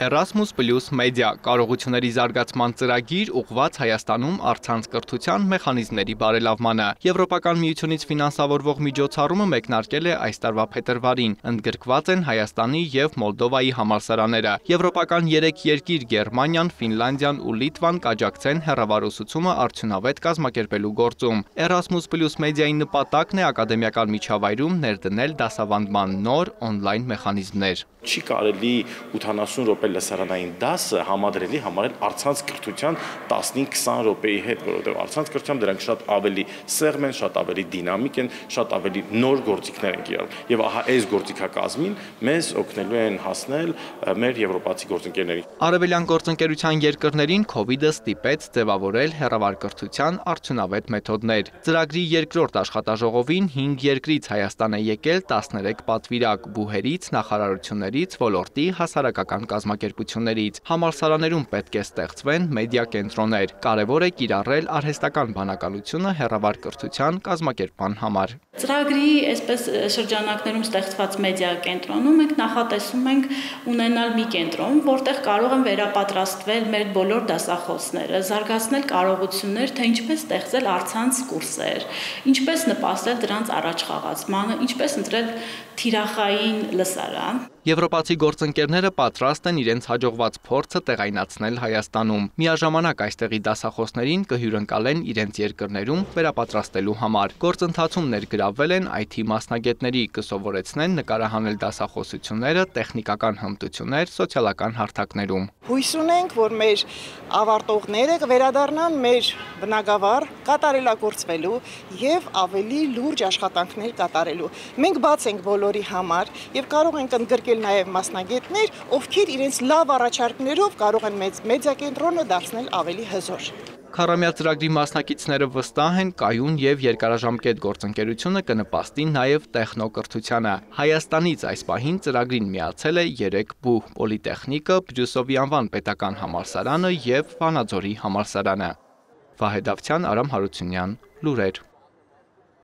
Erasmus+ մեդիա կարողությունների զարգացման ծրագիր ուղղված Հայաստանում առցանց կրթության մեխանիզմների բարելավմանը։ Եվրոպական միությունից ֆինանսավորվող միջոցառումը մեկնարկել է այս տարվա փետրվարին, ընդգրկված են Հայաստանի եւ Մոլդովայի համալսարանները։ Եվրոպական 3 երկիր Գերմանիան, Ֆինլանդիան ու Լիտվան կաջակցեն հեռավարուսուցումը արդյունավետ կազմակերպելու գործում։ Erasmus+ մեդիայի նպատակն է ակադեմիական միջավայրում ներդնել դասավանդման նոր օնլայն մեխանիզմներ։ Չի կարելի 80 րոպե լսարանային դասը համադրելի համարել առցանց կրթության 15-20 րոպեի հետ, որովհետև առցանց կրթությամբ դրանք շատ ավելի սեղմ են, շատ ավելի դինամիկ են, շատ ավելի նոր գործիքներ են կիրառում։ Եվ ահա այս գործիքակազմին մեզ օգնելու են հասնել մեր եվրոպացի գործընկերներին։ Արևելյան գործընկերության երկրներին COVID-ը ստիպեց ձևավորել հեռավար արդյունավետ մեթոդներ։ Ծրագրի երկրորդ աշխատաժողովին 5 երկրից Հայաստան է եկել 13 պատվիրակ՝ բուհերից, նախարարություններից, ոլորտի, հասարակական կազմակերպություններից։ Համալսարաներում պետք է ստեղծվեն մեդիա կենտրոններ։ Կարևոր է կիրառել արհեստական բանականությունը հեռավար կրթության կազմակերպման համար։ Ծրագրի այսպես շրջանակներում ստեղծված մեդիա կենտրոնում մենք նախատեսում ենք ունենալ մի կենտրոն, որտեղ կարող են վերապատրաստվել մեր բոլոր դասախոսները, զարգացնել կարողություններ, թե ինչպես ստեղծել առցանց կուրսեր, ինչպես նպաստել դրանց առաջխաղացմանը, ինչպես ընտրել թիրախային լսարան։ Եվրոպացի գործընկերները պատրաստ են իրենց հաջողված փորձը տեղայնացնել Հայաստանում։ Միաժամանակ այստեղի դասախոսներին կհյուրընկալեն իրենց երկրներում վերապատրաստելու համար։ Գործընթացում ներգրավվել են IT մասնագետների, կսովորեցնեն նկարահանել դասախոսությունները, տեխնիկական հմտություններ սոցիալական հարթակներում։ Հույս ունենք, որ մեր ավարտողները կվերադառնան մեր բնագավառ կատարելագործվելու եւ ավելի լուրջ աշխատանքներ կատարելու։ Մենք բաց ենք բոլորի համար եւ կարող ենք ընդգրկել նաեւ մասնագետներ, ովքեր իրենց լավ առաջարկներով կարող են մեդիա կենտրոնը դարձնել ավելի հզոր։ Քառամյա ծրագրի մասնակիցները վստահ են կայուն եւ երկարաժամկետ գործընկերությունը կնպաստի նաեւ տեխնոկրթությանը։ Հայաստանից այս պահին ծրագրին միացել է 3 բուհ՝ Պոլիտեխնիկը, Բրյուսովի անվան պետական համալսարանը եւ Վանաձորի համալսարանը։ Վահե Դավթյան, Արամ Հարությունյան, լուրեր։